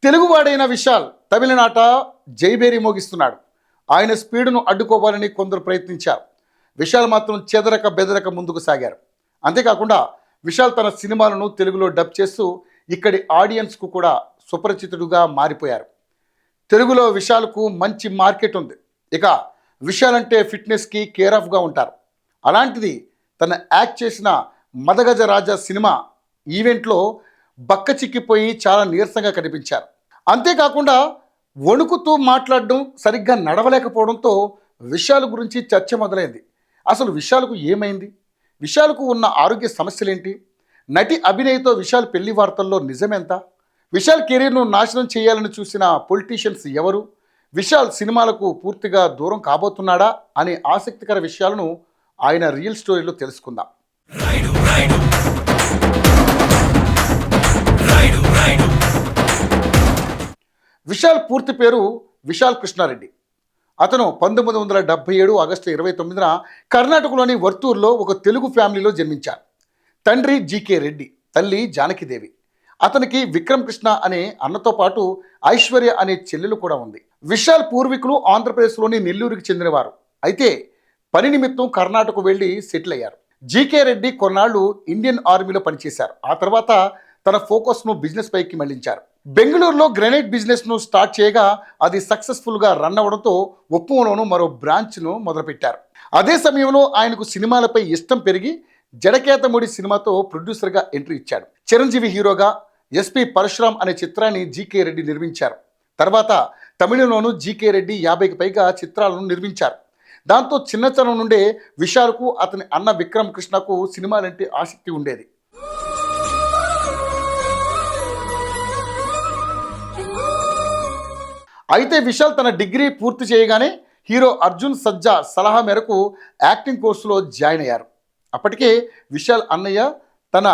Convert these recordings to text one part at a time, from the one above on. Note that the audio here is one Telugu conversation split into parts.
తెలుగువాడైన విశాల్ తమిళనాట జైబేరి మోగిస్తున్నాడు. ఆయన స్పీడును అడ్డుకోవాలని కొందరు ప్రయత్నించారు. విశాల్ మాత్రం చెదరక బెదరక ముందుకు సాగారు. అంతేకాకుండా విశాల్ తన సినిమాలను తెలుగులో డబ్ చేస్తూ ఇక్కడి ఆడియన్స్కు కూడా సుపరిచితుడుగా మారిపోయారు. తెలుగులో విశాల్కు మంచి మార్కెట్ ఉంది. ఇక విశాల్ అంటే ఫిట్నెస్కి కేర్ ఆఫ్గా ఉంటారు. అలాంటిది తన యాక్ట్ చేసిన మదగజ రాజా సినిమా ఈవెంట్లో బక్క చిక్కిపోయి చాలా నీరసంగా కనిపించారు. అంతేకాకుండా వణుకుతూ మాట్లాడడం, సరిగ్గా నడవలేకపోవడంతో విశాల్ గురించి చర్చ మొదలైంది. అసలు విశాల్కు ఏమైంది? విశాల్కు ఉన్న ఆరోగ్య సమస్యలేంటి? నటి అభినయ్తో విశాల్ పెళ్లి వార్తల్లో నిజమెంత? విశాల్ కెరీర్ను నాశనం చేయాలని చూసిన పొలిటీషియన్స్ ఎవరు? విశాల్ సినిమాలకు పూర్తిగా దూరం కాబోతున్నాడా అనే ఆసక్తికర విషయాలను ఆయన రియల్ స్టోరీలో తెలుసుకుందాం. విశాల్ పూర్తి పేరు విశాల్ కృష్ణారెడ్డి. అతను 1977 ఆగస్టు 29న కర్ణాటకలోని వర్తూర్లో ఒక తెలుగు ఫ్యామిలీలో జన్మించారు. తండ్రి జీకే రెడ్డి, తల్లి జానకిదేవి. అతనికి విక్రమ్ కృష్ణ అనే అన్నతో పాటు ఐశ్వర్య అనే చెల్లెలు కూడా ఉంది. విశాల్ పూర్వీకులు ఆంధ్రప్రదేశ్లోని నెల్లూరుకి చెందినవారు. అయితే పని నిమిత్తం కర్ణాటక వెళ్ళి సెటిల్ అయ్యారు. జీకే రెడ్డి కొన్నాళ్ళు ఇండియన్ ఆర్మీలో పనిచేశారు. ఆ తర్వాత తన ఫోకస్ను బిజినెస్ పైకి మళ్లించారు. బెంగళూరులో గ్రెనైట్ బిజినెస్ను స్టార్ట్ చేయగా అది సక్సెస్ఫుల్గా రన్ అవ్వడంతో ఒప్పంలోనూ మరో బ్రాంచ్ను మొదలుపెట్టారు. అదే సమయంలో ఆయనకు సినిమాలపై ఇష్టం పెరిగి జడకేతముడి సినిమాతో ప్రొడ్యూసర్గా ఎంట్రీ ఇచ్చాడు. చిరంజీవి హీరోగా ఎస్పి పరశురామ్ అనే చిత్రాన్ని జీకే రెడ్డి నిర్మించారు. తర్వాత తమిళంలోనూ జీకే రెడ్డి 50కి పైగా చిత్రాలను నిర్మించారు. దాంతో చిన్నతనం నుండే విశాల్కు అతని అన్న విక్రమ్ కృష్ణకు సినిమాలంటే ఆసక్తి ఉండేది. అయితే విశాల్ తన డిగ్రీ పూర్తి చేయగానే హీరో అర్జున్ సజ్జా సలహా మేరకు యాక్టింగ్ కోర్సులో జాయిన్ అయ్యారు. అప్పటికే విశాల్ అన్నయ్య తన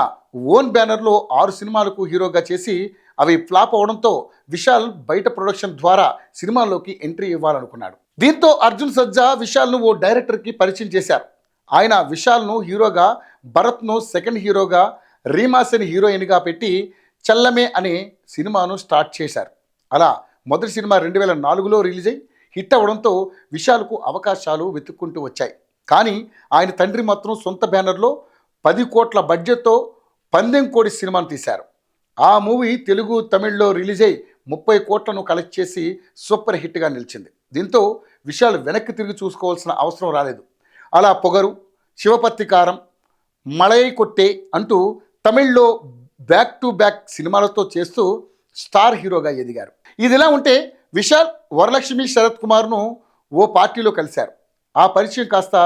ఓన్ బ్యానర్లో 6 సినిమాలకు హీరోగా చేసి అవి ఫ్లాప్ అవడంతో విశాల్ బయట ప్రొడక్షన్ ద్వారా సినిమాల్లోకి ఎంట్రీ ఇవ్వాలనుకున్నాడు. దీంతో అర్జున్ సజ్జా విశాల్ను ఓ డైరెక్టర్కి పరిచయం చేశారు. ఆయన విశాల్ను హీరోగా, భరత్ను సెకండ్ హీరోగా, రీమాసెని హీరోయిన్గా పెట్టి చల్లమే అనే సినిమాను స్టార్ట్ చేశారు. అలా మొదటి సినిమా 2004లో రిలీజ్ అయి హిట్ అవ్వడంతో విశాల్కు అవకాశాలు వెతుక్కుంటూ వచ్చాయి. కానీ ఆయన తండ్రి మాత్రం సొంత బ్యానర్లో 10 కోట్ల బడ్జెట్తో పందెం కోడి సినిమాను తీశారు. ఆ మూవీ తెలుగు, తమిళ్లో రిలీజ్ అయి 30 కోట్లను కలెక్ట్ చేసి సూపర్ హిట్గా నిలిచింది. దీంతో విశాల్ వెనక్కి తిరిగి చూసుకోవాల్సిన అవసరం రాలేదు. అలా పొగరు, శివపత్తికారం, మలై కొట్టే అంటూ తమిళ్లో బ్యాక్ టు బ్యాక్ సినిమాలతో చేస్తూ స్టార్ హీరోగా ఎదిగారు. ఇదిలా ఉంటే విశాల్ వరలక్ష్మి శరత్ కుమార్ను ఓ పార్టీలో కలిశారు. ఆ పరిచయం కాస్త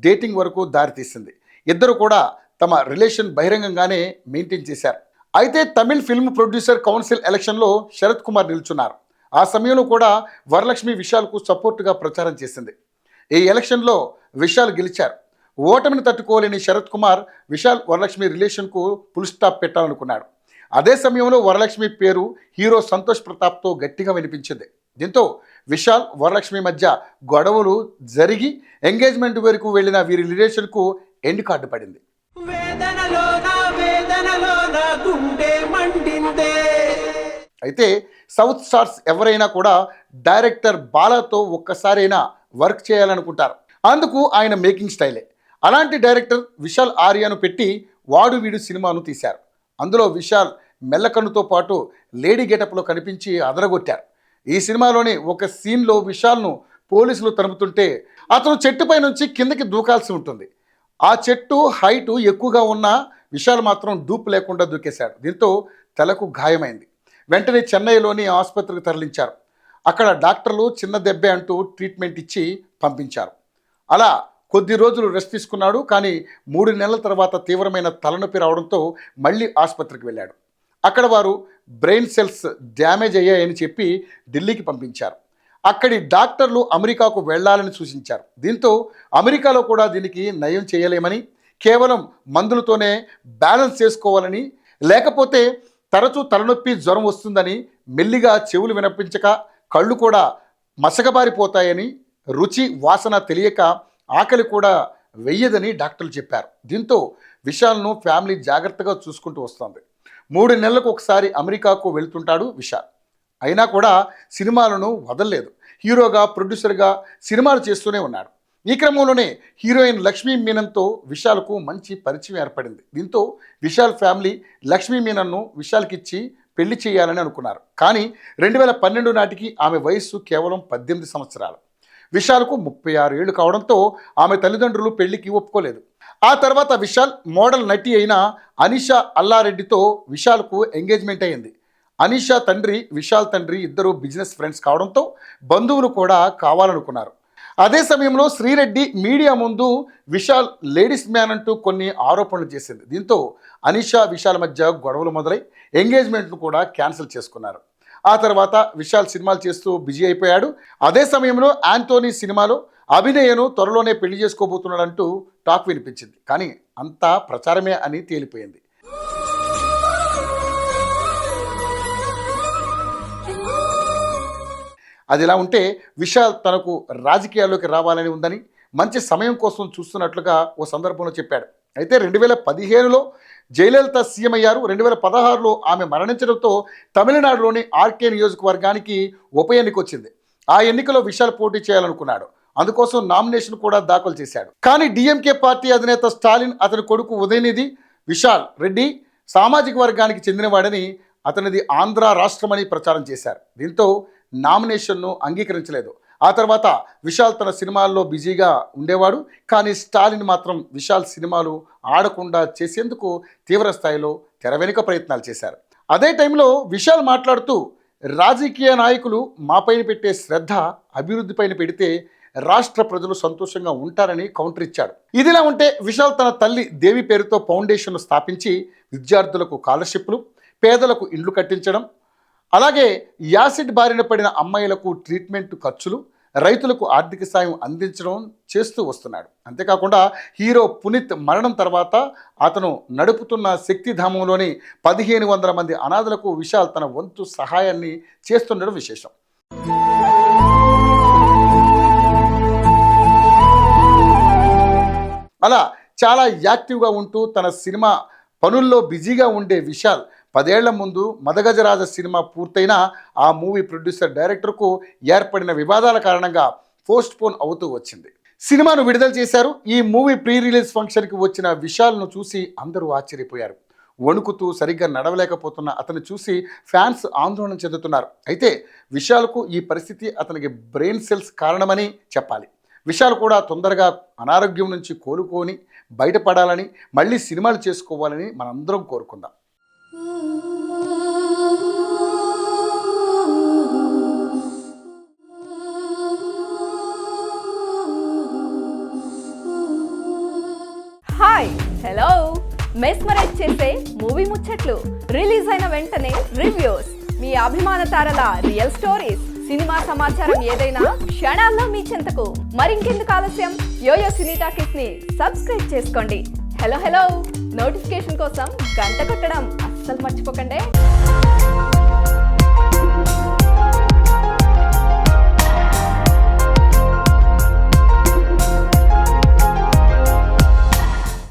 డేటింగ్ వరకు దారితీసింది. ఇద్దరు కూడా తమ రిలేషన్ బహిరంగంగానే మెయింటైన్ చేశారు. అయితే తమిళ్ ఫిల్మ్ ప్రొడ్యూసర్ కౌన్సిల్ ఎలక్షన్లో శరత్ కుమార్ నిల్చున్నారు. ఆ సమయంలో కూడా వరలక్ష్మి విశాల్కు సపోర్టుగా ప్రచారం చేసింది. ఈ ఎలక్షన్లో విశాల్ గెలిచారు. ఓటమిని తట్టుకోలేని శరత్ కుమార్ విశాల్ వరలక్ష్మి రిలేషన్కు ఫుల్ స్టాప్ పెట్టాలనుకున్నాడు. అదే సమయంలో వరలక్ష్మి పేరు హీరో సంతోష్ ప్రతాప్తో గట్టిగా వినిపించింది. దీంతో విశాల్, వరలక్ష్మి మధ్య గొడవలు జరిగి ఎంగేజ్మెంట్ వరకు వెళ్ళిన వీరి రిలేషన్కు ఎండ్ కార్డు పడింది. అయితే సౌత్ స్టార్స్ ఎవరైనా కూడా డైరెక్టర్ బాలాతో ఒక్కసారైనా వర్క్ చేయాలనుకుంటారు. అందుకు ఆయన మేకింగ్ స్టైలే. అలాంటి డైరెక్టర్ విశాల్ ఆర్యాను పెట్టి వాడు వీడు సినిమాను తీశారు. అందులో విశాల్ మెల్లకన్నుతో పాటు లేడీ గెటప్లో కనిపించి అదరగొట్టారు. ఈ సినిమాలోని ఒక సీన్లో విశాల్ను పోలీసులు తరుముతుంటే అతను చెట్టుపై నుంచి కిందకి దూకాల్సి ఉంటుంది. ఆ చెట్టు హైటు ఎక్కువగా ఉన్న విశాల్ మాత్రం డూప్ లేకుండా దూకేశాడు. దీంతో తలకు గాయమైంది. వెంటనే చెన్నైలోని ఆసుపత్రికి తరలించారు. అక్కడ డాక్టర్లు చిన్న దెబ్బే అంటూ ట్రీట్మెంట్ ఇచ్చి పంపించారు. అలా కొద్ది రోజులు రెస్ట్ తీసుకున్నాడు. కానీ 3 నెలల తర్వాత తీవ్రమైన తలనొప్పి రావడంతో మళ్ళీ ఆసుపత్రికి వెళ్ళాడు. అక్కడ వారు బ్రెయిన్ సెల్స్ డ్యామేజ్ అయ్యాయని చెప్పి ఢిల్లీకి పంపించారు. అక్కడి డాక్టర్లు అమెరికాకు వెళ్లాలని సూచించారు. దీంతో అమెరికాలో కూడా దీనికి నయం చేయలేమని, కేవలం మందులతోనే బ్యాలెన్స్ చేసుకోవాలని, లేకపోతే తరచూ తలనొప్పి, జ్వరం వస్తుందని, మెల్లిగా చెవులు వినిపించక కళ్ళు కూడా మసకబారిపోతాయని, రుచి వాసన తెలియక ఆకలి కూడా వెయ్యదని డాక్టర్లు చెప్పారు. దీంతో విశాల్ను ఫ్యామిలీ జాగ్రత్తగా చూసుకుంటూ వస్తుంది. 3 నెలలకు ఒకసారి అమెరికాకు వెళ్తుంటాడు విశాల్. అయినా కూడా సినిమాలను వదలలేదు. హీరోగా, ప్రొడ్యూసర్గా సినిమాలు చేస్తూనే ఉన్నాడు. ఈ క్రమంలోనే హీరోయిన్ లక్ష్మీ మీనన్తో విశాల్కు మంచి పరిచయం ఏర్పడింది. దీంతో విశాల్ ఫ్యామిలీ లక్ష్మీ మీనన్ను విశాల్కిచ్చి పెళ్లి చేయాలని అనుకున్నారు. కానీ 2012 నాటికి ఆమె వయస్సు కేవలం 18 సంవత్సరాలు. విశాల్కు 36 ఏళ్లు కావడంతో ఆమె తల్లిదండ్రులు పెళ్లికి ఒప్పుకోలేదు. ఆ తర్వాత విశాల్ మోడల్ నటి అయిన అనీషా అల్లారెడ్డితో విశాల్కు ఎంగేజ్మెంట్ అయింది. అనీషా తండ్రి, విశాల్ తండ్రి ఇద్దరు బిజినెస్ ఫ్రెండ్స్ కావడంతో బంధువులు కూడా కావాలనుకున్నారు. అదే సమయంలో శ్రీరెడ్డి మీడియా ముందు విశాల్ లేడీస్ మ్యాన్ అంటూ కొన్ని ఆరోపణలు చేసింది. దీంతో అనీషా, విశాల్ మధ్య గొడవలు మొదలై ఎంగేజ్మెంట్ను కూడా క్యాన్సిల్ చేసుకున్నారు. ఆ తర్వాత విశాల్ సినిమాలు చేస్తూ బిజీ అయిపోయాడు. అదే సమయంలో యాంటోనీ సినిమాలో అభినయను త్వరలోనే పెళ్లి చేసుకోబోతున్నాడంటూ టాక్ వినిపించింది. కానీ అంతా ప్రచారమే అని తేలిపోయింది. అది ఇలా ఉంటే విశాల్ తనకు రాజకీయాల్లోకి రావాలని ఉందని, మంచి సమయం కోసం చూస్తున్నట్లుగా ఓ సందర్భంలో చెప్పాడు. అయితే 2015లో జయలలిత సీఎం అయ్యారు. 2016లో ఆమె మరణించడంతో తమిళనాడులోని ఆర్కే నియోజకవర్గానికి ఉప ఎన్నిక వచ్చింది. ఆ ఎన్నికలో విశాల్ పోటీ చేయాలనుకున్నాడు. అందుకోసం నామినేషన్ కూడా దాఖలు చేశాడు. కానీ డిఎంకే పార్టీ అధినేత స్టాలిన్, అతని కొడుకు ఉదయనిధి విశాల్ రెడ్డి సామాజిక వర్గానికి చెందినవాడని, అతనిది ఆంధ్ర రాష్ట్రమని ప్రచారం చేశారు. దీంతో నామినేషన్ను అంగీకరించలేదు. ఆ తర్వాత విశాల్ తన సినిమాల్లో బిజీగా ఉండేవాడు. కానీ స్టాలిన్ మాత్రం విశాల్ సినిమాలు ఆడకుండా చేసేందుకు తీవ్ర స్థాయిలో తెర వెనుక ప్రయత్నాలు చేశారు. అదే టైంలో విశాల్ మాట్లాడుతూ, రాజకీయ నాయకులు మాపైన పెట్టే శ్రద్ధ అభివృద్ధిపైన పెడితే రాష్ట్ర ప్రజలు సంతోషంగా ఉంటారని కౌంటర్ ఇచ్చాడు. ఇదిలా ఉంటే విశాల్ తన తల్లి దేవి పేరుతో ఫౌండేషన్ను స్థాపించి విద్యార్థులకు స్కాలర్షిప్లు, పేదలకు ఇండ్లు కట్టించడం, అలాగే యాసిడ్ బారిన పడిన అమ్మాయిలకు ట్రీట్మెంట్ ఖర్చులు, రైతులకు ఆర్థిక సాయం అందించడం చేస్తూ వస్తున్నాడు. అంతేకాకుండా హీరో పునీత్ మరణం తర్వాత అతను నడుపుతున్న శక్తిధామంలోని 1500 మంది అనాథలకు విశాల్ తన వంతు సహాయాన్ని చేస్తుండడం విశేషం. అలా చాలా యాక్టివ్గా ఉంటూ తన సినిమా పనుల్లో బిజీగా ఉండే విశాల్ 10 ఏళ్ల ముందు మదగజరాజ సినిమా పూర్తయినా ఆ మూవీ ప్రొడ్యూసర్, డైరెక్టర్కు ఏర్పడిన వివాదాల కారణంగా పోస్ట్ పోన్ అవుతూ వచ్చింది. సినిమాను విడుదల చేశారు. ఈ మూవీ ప్రీ రిలీజ్ ఫంక్షన్కి వచ్చిన విశాల్ను చూసి అందరూ ఆశ్చర్యపోయారు. వణుకుతూ సరిగ్గా నడవలేకపోతున్న అతను చూసి ఫ్యాన్స్ ఆందోళన చెందుతున్నారు. అయితే విశాల్కు ఈ పరిస్థితి అతనికి బ్రెయిన్ సెల్స్ కారణమని చెప్పాలి. విశాల్ కూడా తొందరగా అనారోగ్యం నుంచి కోలుకొని బయటపడాలని, మళ్ళీ సినిమాలు చేసుకోవాలని మనందరం కోరుకుందాం. Hi, hello. మెస్మరైజ్ చేసే మూవీ ముచ్చట్లు, రిలీజ్ అయిన వెంటనే రివ్యూస్, మీ అభిమాన తారల రియల్ స్టోరీస్, సినిమా సమాచారం ఏదైనా క్షణాల్లో మీ చెంతకు. మరింకెందుకు ఆలస్యం, యోయో సినీ టాకీస్ ని సబ్స్క్రైబ్ చేసుకోండి. హలో హలో నోటిఫికేషన్ కోసం గంట కొట్టడం అస్సలు మర్చిపోకండి.